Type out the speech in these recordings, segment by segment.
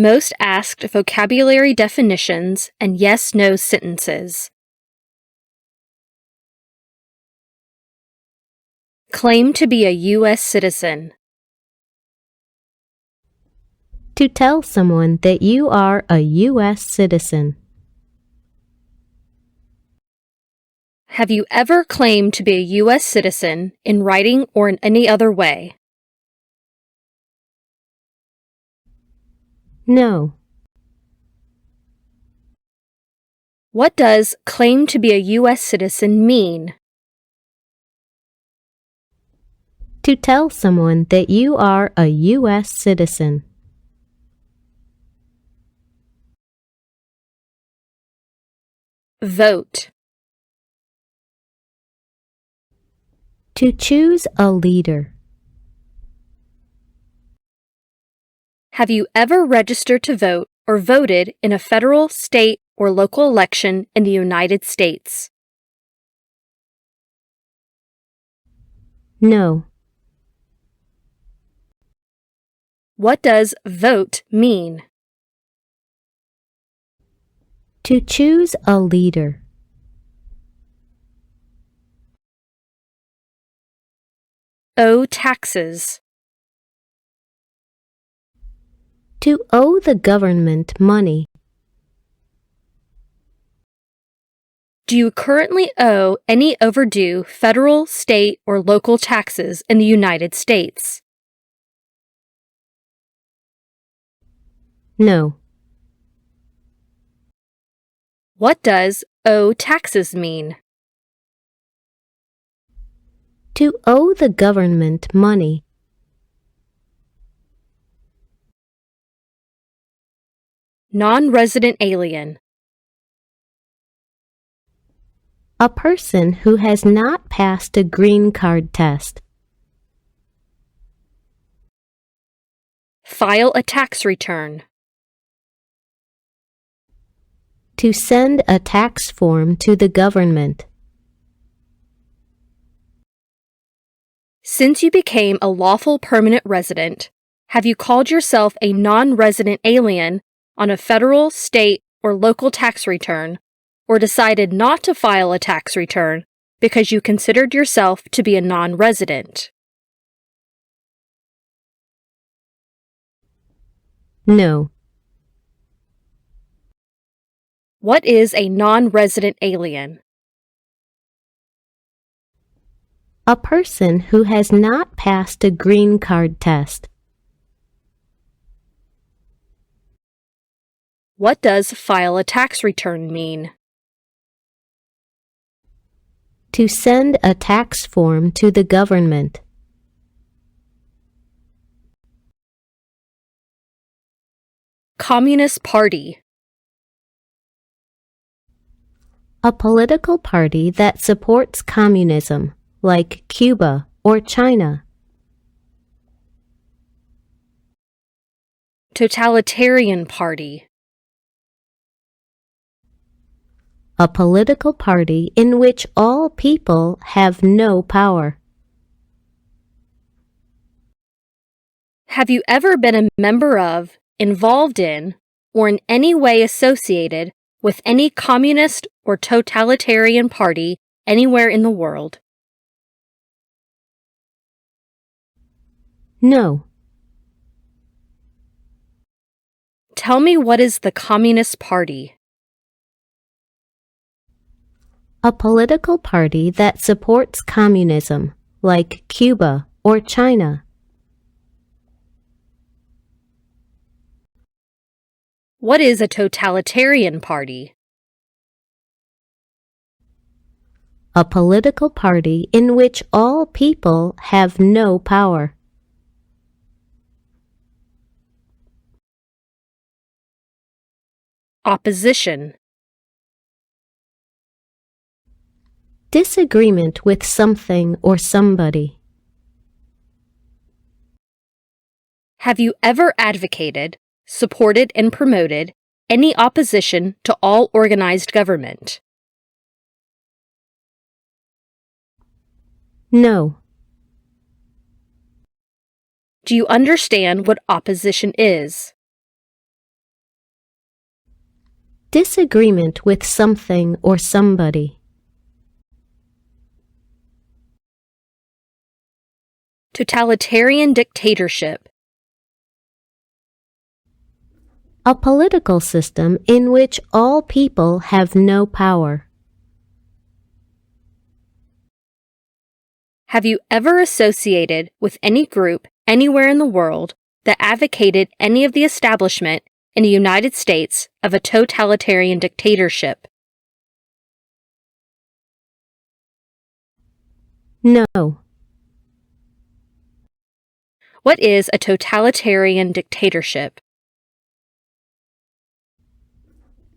Most asked vocabulary definitions and yes-no sentences. Claim to be a US citizen. To tell someone that you are a US citizen. Have you ever claimed to be a US citizen in writing or in any other way? No. What does claim to be a US citizen mean? To tell someone that you are a US citizen. Vote. To choose a leader. Have you ever registered to vote or voted in a federal, state, or local election in the United States? No. What does vote mean? To choose a leader. Owe taxes. To owe the government money. Do you currently owe any overdue federal, state, or local taxes in the United States? No. What does owe taxes mean? To owe the government money. Non-resident alien. A person who has not passed a green card test. File a tax return. To send a tax form to the government. Since you became a lawful permanent resident, have you called yourself a non-resident alien on a federal, state, or local tax return, or decided not to file a tax return because you considered yourself to be a non-resident? No. What is a non-resident alien? A person who has not passed a green card test. What does file a tax return mean? To send a tax form to the government. Communist Party. A political party that supports communism, like Cuba or China. Totalitarian Party. A political party in which all people have no power. Have you ever been a member of, involved in, or in any way associated with any communist or totalitarian party anywhere in the world? No. Tell me, what is the Communist Party? A political party that supports communism, like Cuba or China. What is a totalitarian party? A political party in which all people have no power. Opposition. Disagreement with something or somebody. Have you ever advocated, supported, and promoted any opposition to all organized government? No. Do you understand what opposition is? Disagreement with something or somebody. Totalitarian dictatorship. A political system in which all people have no power. Have you ever associated with any group anywhere in the world that advocated any of the establishment in the United States of a totalitarian dictatorship? No. What is a totalitarian dictatorship?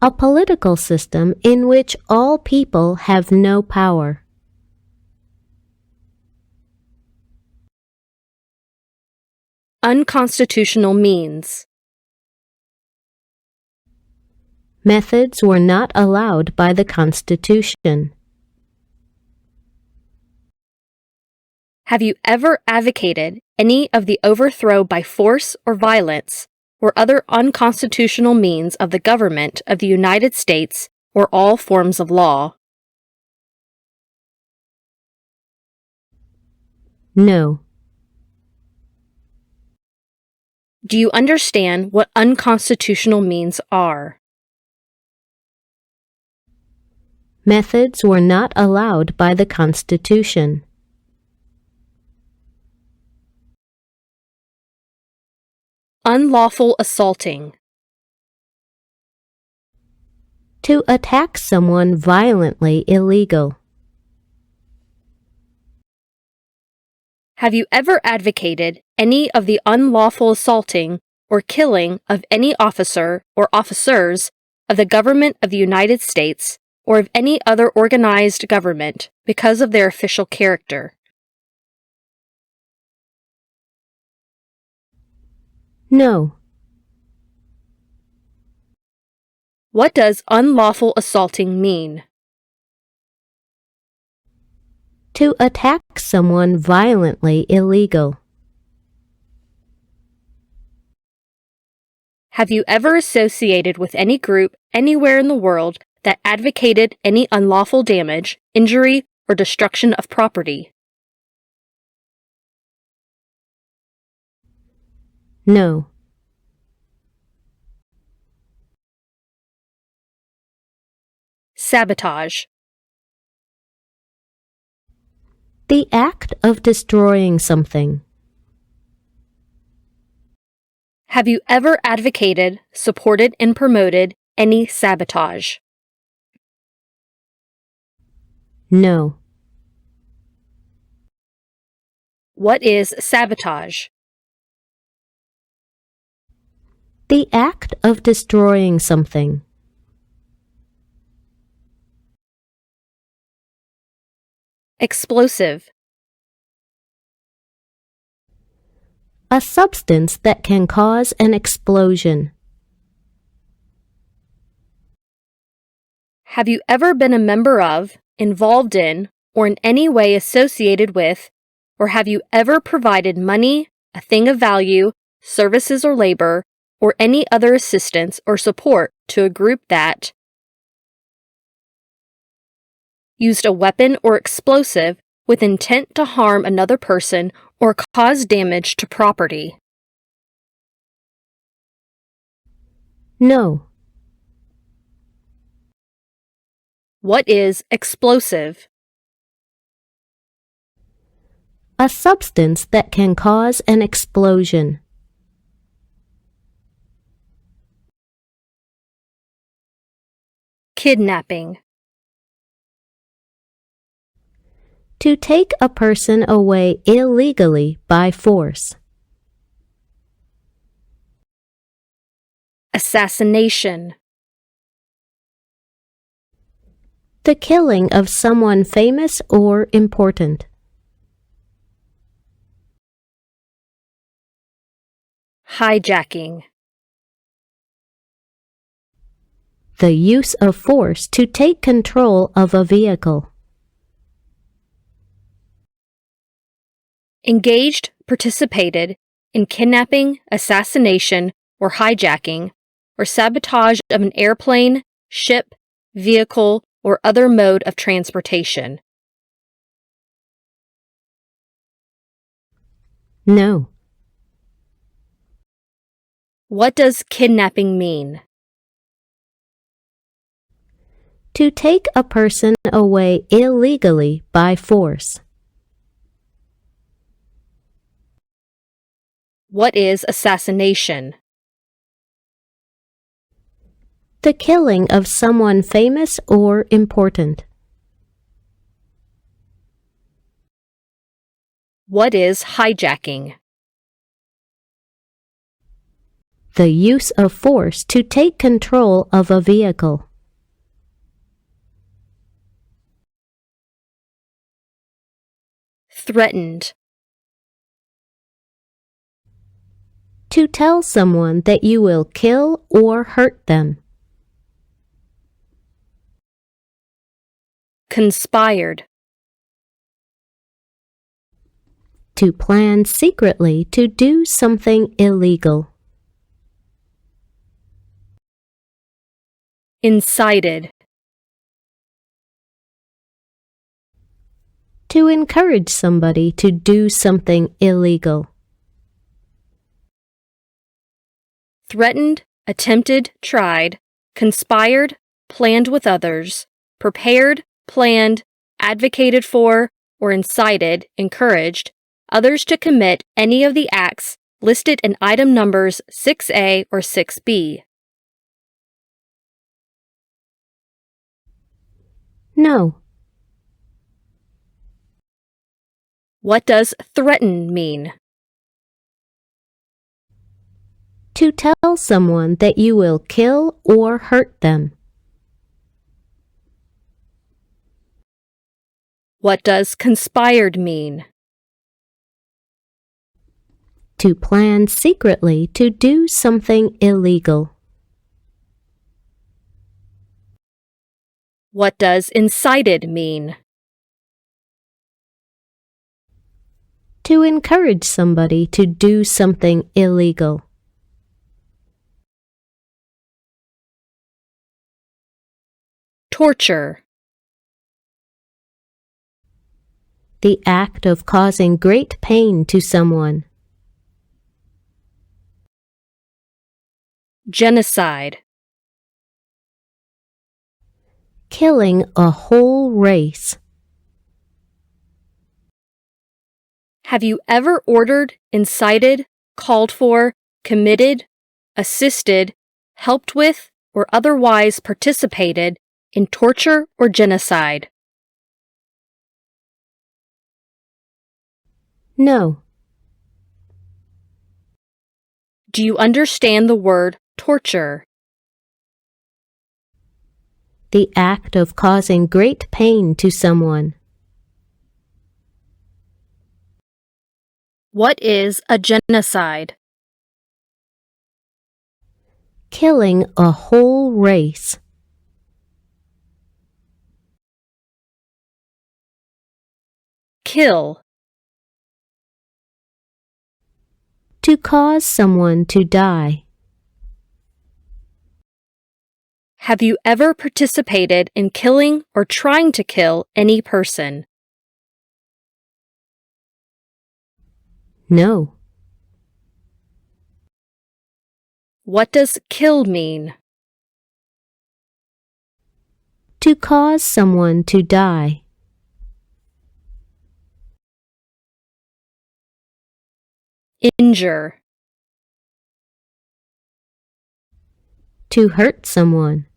A political system in which all people have no power. Unconstitutional means. Methods were not allowed by the Constitution. Have you ever advocated any of the overthrow by force or violence or other unconstitutional means of the government of the United States or all forms of law? No. Do you understand what unconstitutional means are? Methods were not allowed by the Constitution. Unlawful assaulting. To attack someone violently illegal. Have you ever advocated any of the unlawful assaulting or killing of any officer or officers of the government of the United States or of any other organized government because of their official character? No. What does unlawful assaulting mean? To attack someone violently illegal. Have you ever associated with any group anywhere in the world that advocated any unlawful damage, injury, or destruction of property? No. Sabotage. The act of destroying something. Have you ever advocated, supported, and promoted any sabotage? No. What is sabotage? The act of destroying something. Explosive. A substance that can cause an explosion. Have you ever been a member of, involved in, or in any way associated with, or have you ever provided money, a thing of value, services or labor, or any other assistance or support to a group that used a weapon or explosive with intent to harm another person or cause damage to property? No. What is explosive? A substance that can cause an explosion. Kidnapping. To take a person away illegally by force. Assassination. The killing of someone famous or important. Hijacking. The use of force to take control of a vehicle. Engaged, participated in kidnapping, assassination, or hijacking, or sabotage of an airplane, ship, vehicle, or other mode of transportation? No. What does kidnapping mean? To take a person away illegally by force. What is assassination? The killing of someone famous or important. What is hijacking? The use of force to take control of a vehicle. Threatened. To tell someone that you will kill or hurt them. Conspired. To plan secretly to do something illegal. Incited. To encourage somebody to do something illegal. Threatened, attempted, tried, conspired, planned with others, prepared, planned, advocated for, or incited, encouraged, others to commit any of the acts listed in item numbers 6A or 6B. No. What does threaten mean? To tell someone that you will kill or hurt them. What does conspired mean? To plan secretly to do something illegal. What does incited mean? To encourage somebody to do something illegal. Torture. The act of causing great pain to someone. Genocide. Killing a whole race. Have you ever ordered, incited, called for, committed, assisted, helped with, or otherwise participated in torture or genocide? No. Do you understand the word torture? The act of causing great pain to someone. What is a genocide? Killing a whole race. Kill. To cause someone to die. Have you ever participated in killing or trying to kill any person? No. What does kill mean? To cause someone to die. Injure. To hurt someone.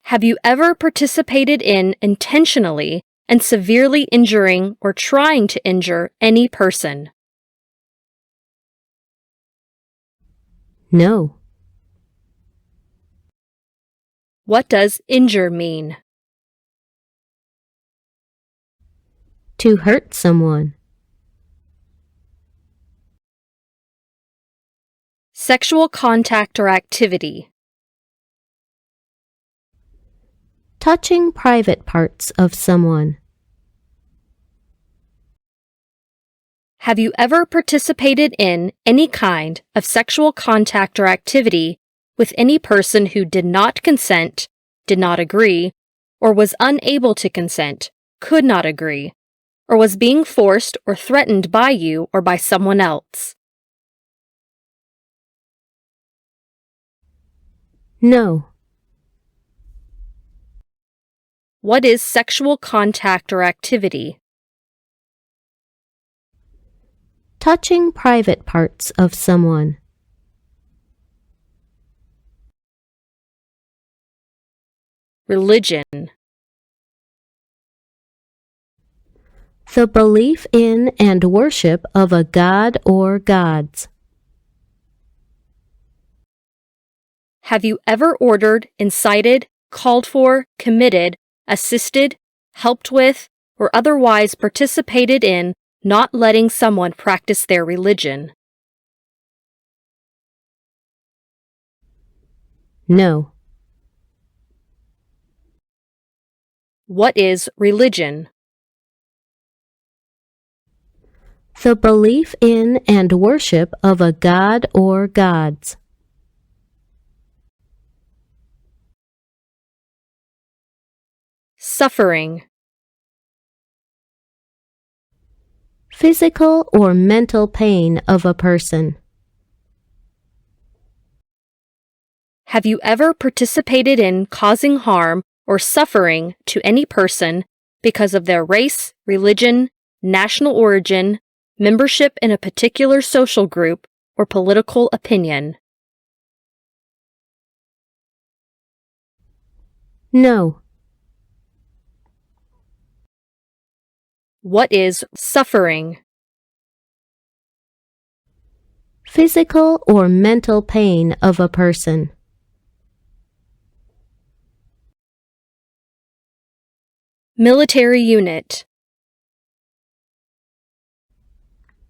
Have you ever participated in intentionally and severely injuring or trying to injure any person? No. What does injure mean? To hurt someone. Sexual contact or activity. Touching private parts of someone. Have you ever participated in any kind of sexual contact or activity with any person who did not consent, did not agree, or was unable to consent, could not agree, or was being forced or threatened by you or by someone else? No. What is sexual contact or activity? Touching private parts of someone. Religion. The belief in and worship of a god or gods. Have you ever ordered, incited, called for, committed, assisted, helped with, or otherwise participated in not letting someone practice their religion? No. What is religion? The belief in and worship of a god or gods. Suffering. Physical or mental pain of a person. Have you ever participated in causing harm or suffering to any person because of their race, religion, national origin, membership in a particular social group, or political opinion? No. What is suffering? Physical or mental pain of a person. Military unit.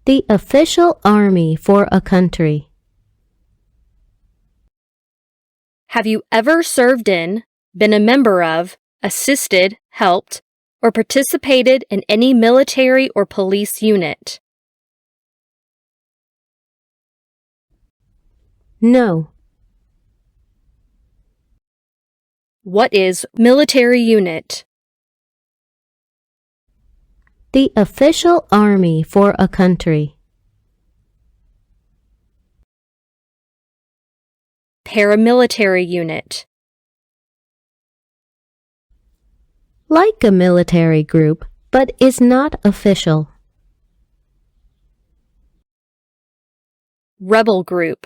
The official army for a country. Have you ever served in, been a member of, assisted, helped, or participated in any military or police unit? No. What is military unit? The official army for a country. Paramilitary unit. Like a military group, but is not official. Rebel group.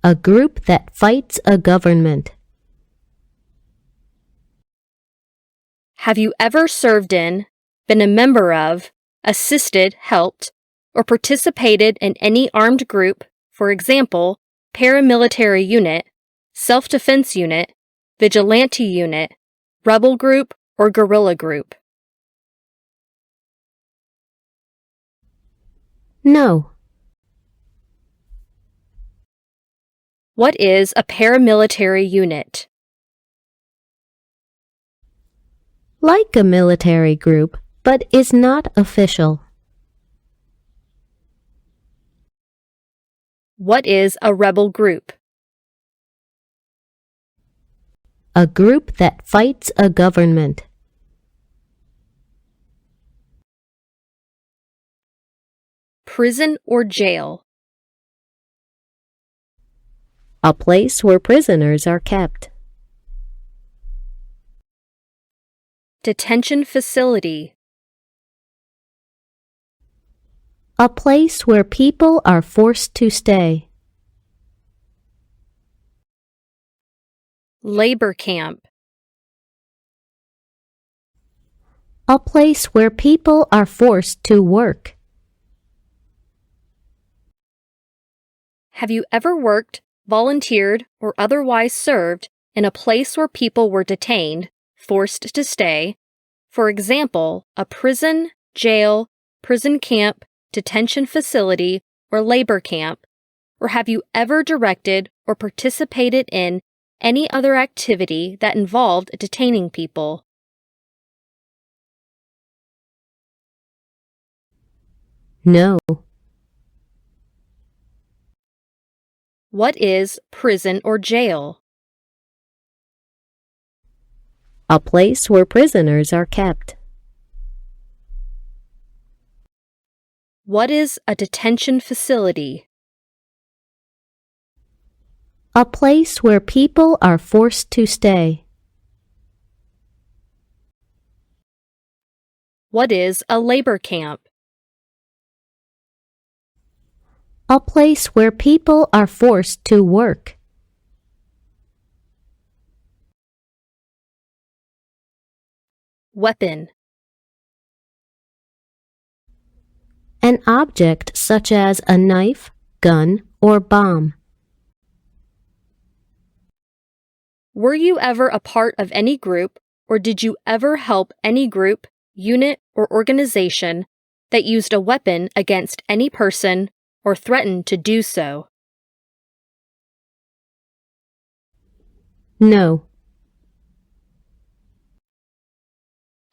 A group that fights a government. Have you ever served in, been a member of, assisted, helped, or participated in any armed group, for example, paramilitary unit, self-defense unit, vigilante unit, rebel group, or guerrilla group? No. What is a paramilitary unit? Like a military group, but is not official. What is a rebel group? A group that fights a government. Prison or jail? A place where prisoners are kept. Detention facility. A place where people are forced to stay. Labor camp. A place where people are forced to work. Have you ever worked, volunteered, or otherwise served in a place where people were detained, forced to stay, for example, a prison, jail, prison camp, detention facility, or labor camp, or have you ever directed or participated in any other activity that involved detaining people? No. What is prison or jail? A place where prisoners are kept. What is a detention facility? A place where people are forced to stay. What is a labor camp? A place where people are forced to work. Weapon. An object such as a knife, gun, or bomb. Were you ever a part of any group, or did you ever help any group, unit, or organization that used a weapon against any person or threatened to do so? No.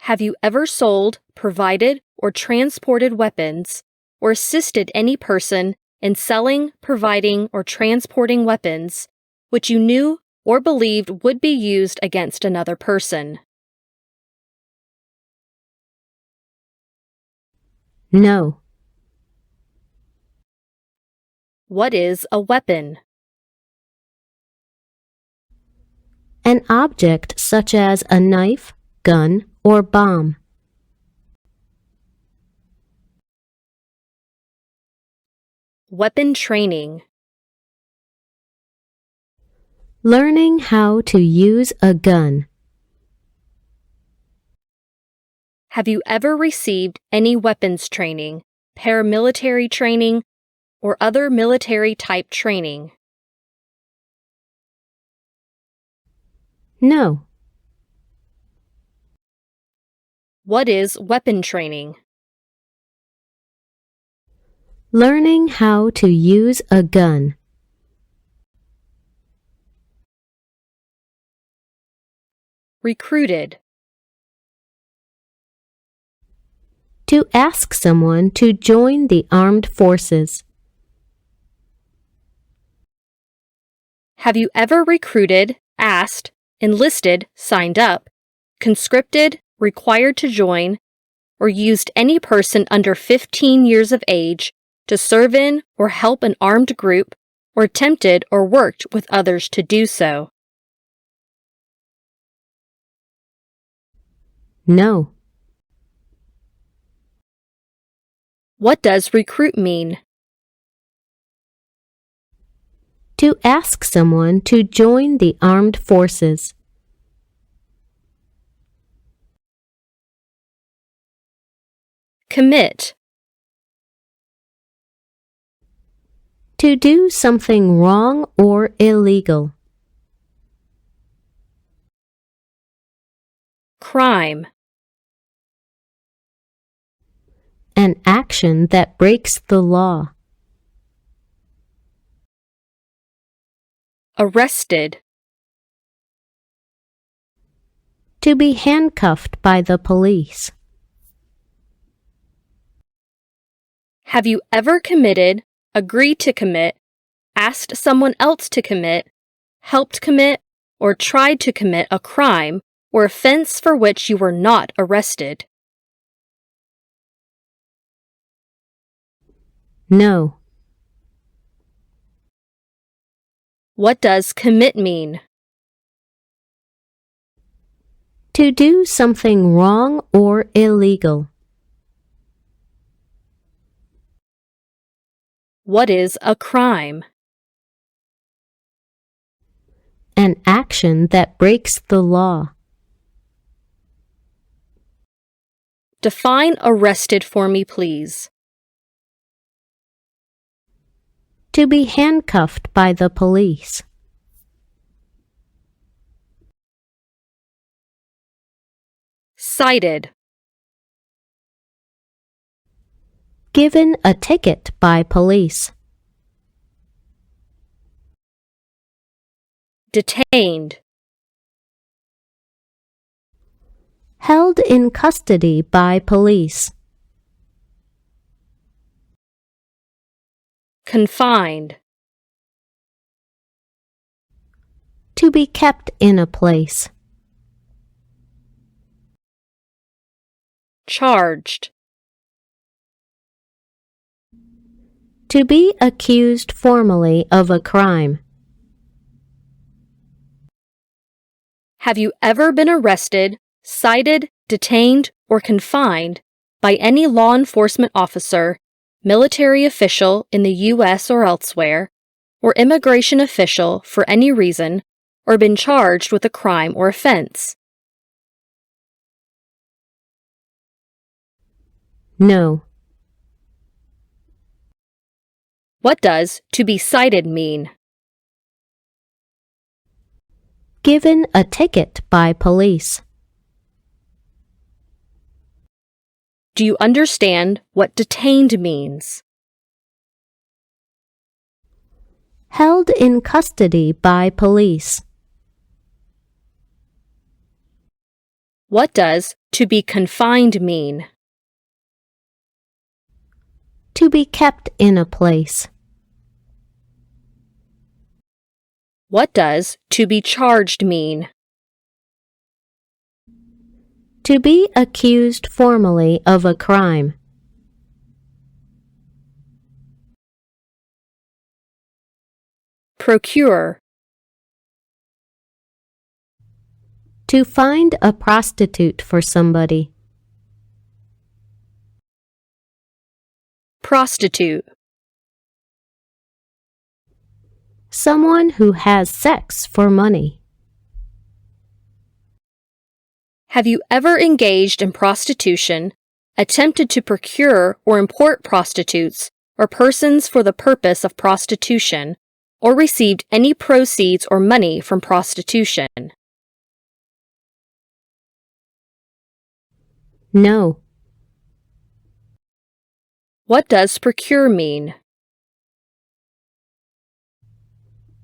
Have you ever sold, provided, or transported weapons, or assisted any person in selling, providing, or transporting weapons which you knew or believed would be used against another person? No. What is a weapon? An object such as a knife, gun, or bomb. Weapon training. Learning how to use a gun. Have you ever received any weapons training, paramilitary training, or other military-type training? No. What is weapon training? Learning how to use a gun. Recruited. To ask someone to join the armed forces. Have you ever recruited, asked, enlisted, signed up, conscripted, required to join, or used any person under 15 years of age to serve in or help an armed group, or attempted or worked with others to do so? No. What does recruit mean? To ask someone to join the armed forces. Commit. To do something wrong or illegal. Crime. An action that breaks the law. Arrested. To be handcuffed by the police. Have you ever committed, agreed to commit, asked someone else to commit, helped commit, or tried to commit a crime or offense for which you were not arrested? No. What does commit mean? To do something wrong or illegal. What is a crime? An action that breaks the law. Define arrested for me, please. To be handcuffed by the police. Cited. Given a ticket by police. Detained. Held in custody by police. Confined. To be kept in a place. Charged. To be accused formally of a crime. Have you ever been arrested, cited, detained, or confined by any law enforcement officer, military official in the U.S. or elsewhere, or immigration official for any reason, or been charged with a crime or offense? No. What does to be cited mean? Given a ticket by police. Do you understand what detained means? Held in custody by police. What does to be confined mean? To be kept in a place. What does to be charged mean? To be accused formally of a crime. Procure. To find a prostitute for somebody. Prostitute. Someone who has sex for money. Have you ever engaged in prostitution, attempted to procure or import prostitutes or persons for the purpose of prostitution, or received any proceeds or money from prostitution? No. What does procure mean?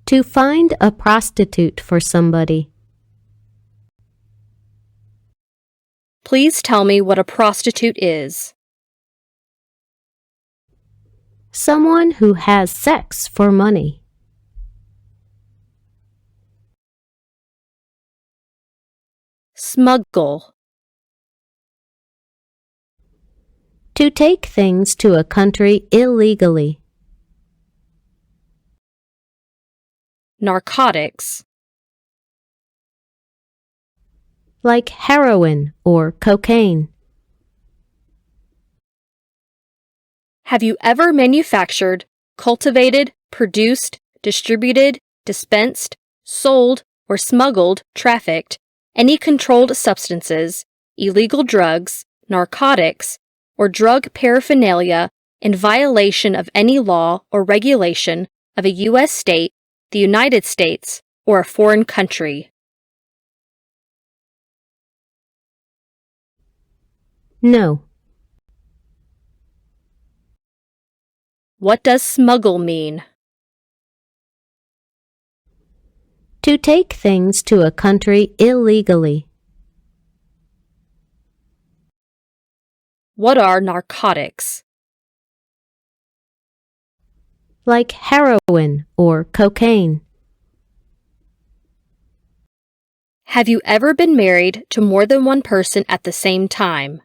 To find a prostitute for somebody. Please tell me what a prostitute is. Someone who has sex for money. Smuggle. To take things to a country illegally. Narcotics. Like heroin or cocaine. Have you ever manufactured, cultivated, produced, distributed, dispensed, sold, or smuggled, trafficked any controlled substances, illegal drugs, narcotics, or drug paraphernalia in violation of any law or regulation of a U.S. state, the United States, or a foreign country? No. What does smuggle mean? To take things to a country illegally. What are narcotics? Like heroin or cocaine. Have you ever been married to more than one person at the same time?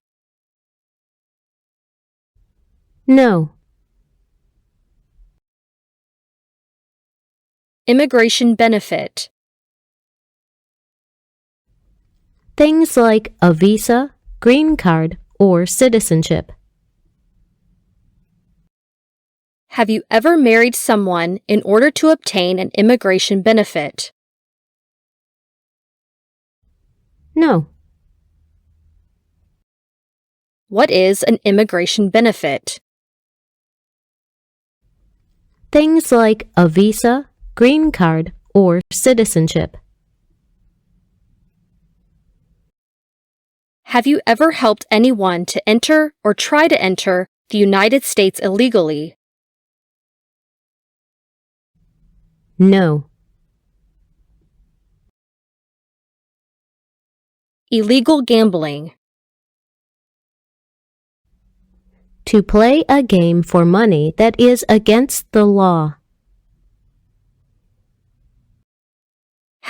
No. Immigration benefit. Things like a visa, green card, or citizenship. Have you ever married someone in order to obtain an immigration benefit? No. What is an immigration benefit? Things like a visa, green card, or citizenship. Have you ever helped anyone to enter or try to enter the United States illegally? No. Illegal gambling. To play a game for money that is against the law.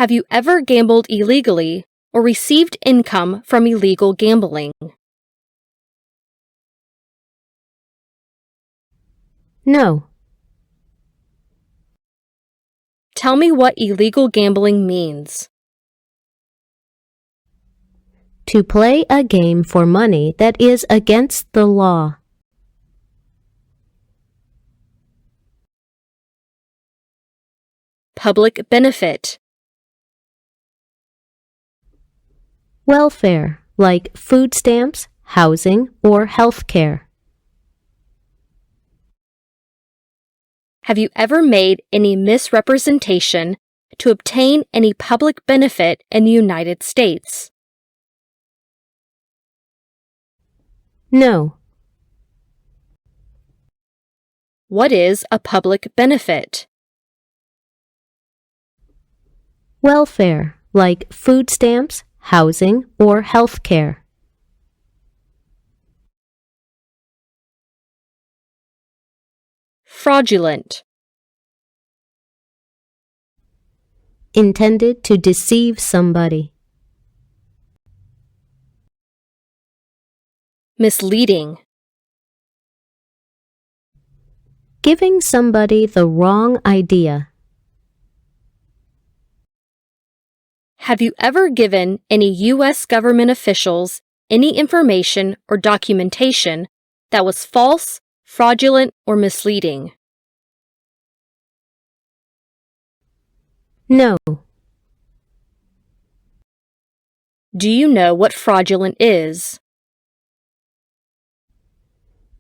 Have you ever gambled illegally or received income from illegal gambling? No. Tell me what illegal gambling means. To play a game for money that is against the law. Public benefit. Welfare, like food stamps, housing, or health care. Have you ever made any misrepresentation to obtain any public benefit in the United States? No. What is a public benefit? Welfare, like food stamps, housing, or health care. Fraudulent. Intended to deceive somebody. Misleading. Giving somebody the wrong idea. Have you ever given any U.S. government officials any information or documentation that was false, fraudulent, or misleading? No. Do you know what fraudulent is?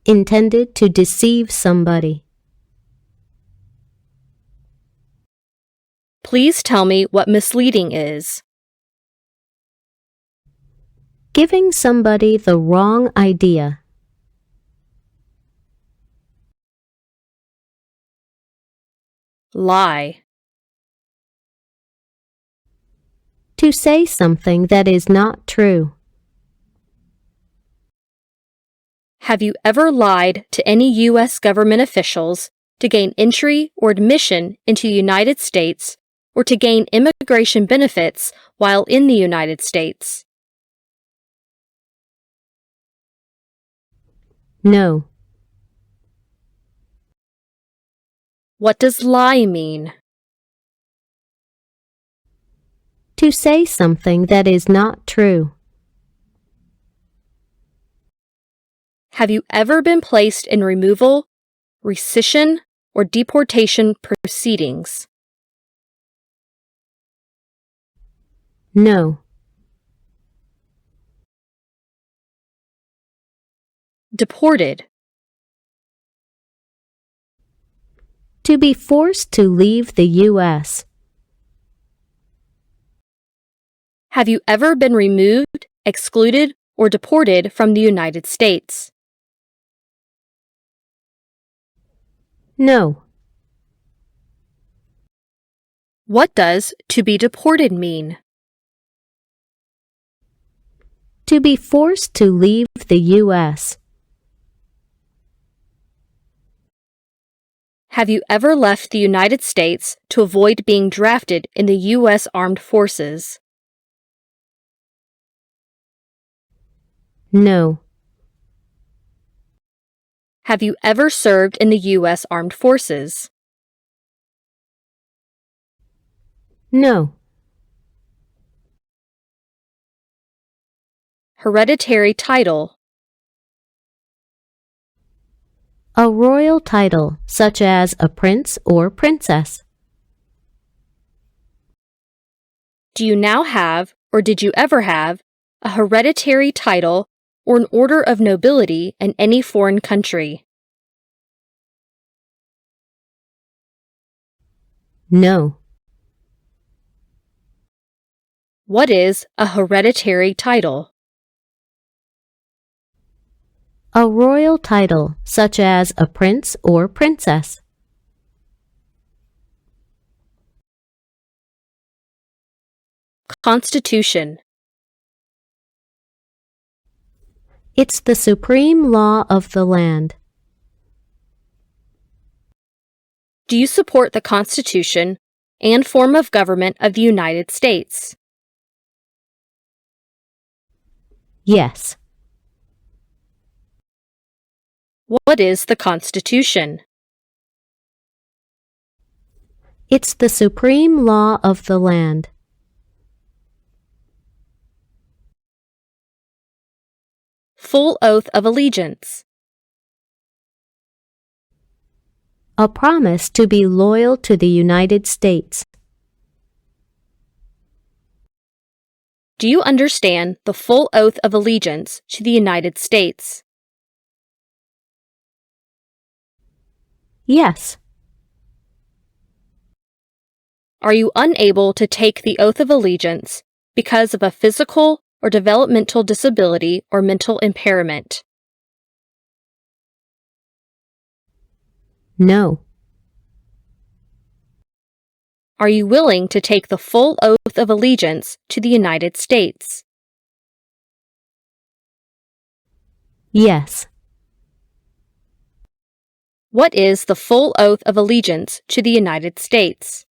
Intended to deceive somebody. Please tell me what misleading is. Giving somebody the wrong idea. Lie. To say something that is not true. Have you ever lied to any U.S. government officials to gain entry or admission into the United States or to gain immigration benefits while in the United States? No. What does lie mean? To say something that is not true. Have you ever been placed in removal, rescission, or deportation proceedings? No. Deported. To be forced to leave the U.S. Have you ever been removed, excluded, or deported from the United States? No. What does to be deported mean? To be forced to leave the U.S. Have you ever left the United States to avoid being drafted in the U.S. Armed Forces? No. Have you ever served in the U.S. Armed Forces? No. Hereditary title. A royal title, such as a prince or princess. Do you now have, or did you ever have, a hereditary title or an order of nobility in any foreign country? No. What is a hereditary title? A royal title, such as a prince or princess. Constitution. It's the supreme law of the land. Do you support the Constitution and form of government of the United States? Yes. What is the Constitution? It's the supreme law of the land. Full oath of allegiance. A promise to be loyal to the United States. Do you understand the full oath of allegiance to the United States? Yes. Are you unable to take the oath of allegiance because of a physical or developmental disability or mental impairment? No. Are you willing to take the full oath of allegiance to the United States? Yes. What is the full oath of allegiance to the United States?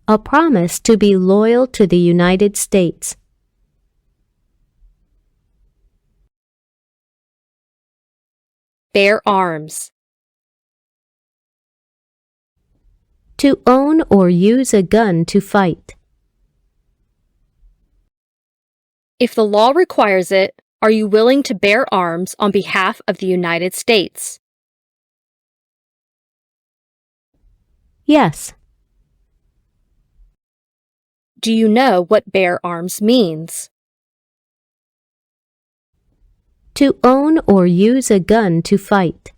A promise to be loyal to the United States. Bear arms. To own or use a gun to fight. If the law requires it, are you willing to bear arms on behalf of the United States? Yes. Do you know what bear arms means? To own or use a gun to fight.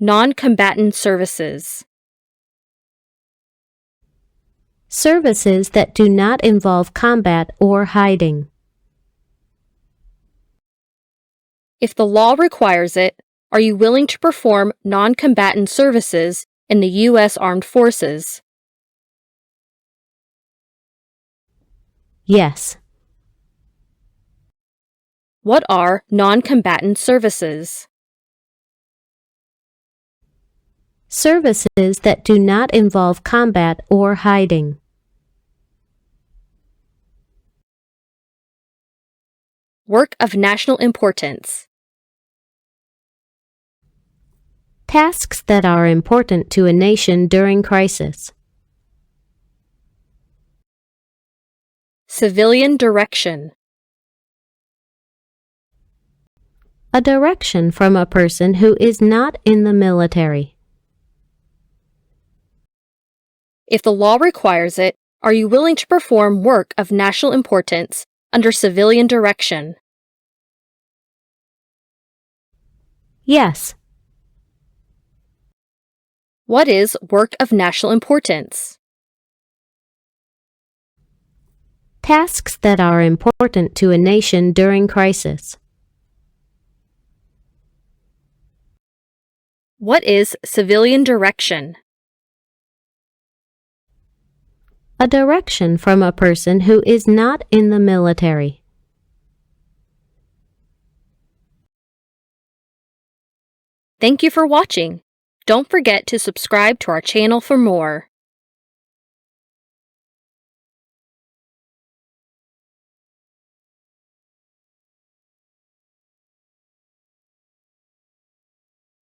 Noncombatant services. Services that do not involve combat or hiding. If the law requires it, are you willing to perform noncombatant services in the U.S. Armed Forces? Yes. What are noncombatant services? Services that do not involve combat or hiding. Work of national importance. Tasks that are important to a nation during crisis. Civilian direction. A direction from a person who is not in the military. If the law requires it, are you willing to perform work of national importance under civilian direction? Yes. What is work of national importance? Tasks that are important to a nation during crisis. What is civilian direction? A direction from a person who is not in the military. Thank you for watching. Don't forget to subscribe to our channel for more.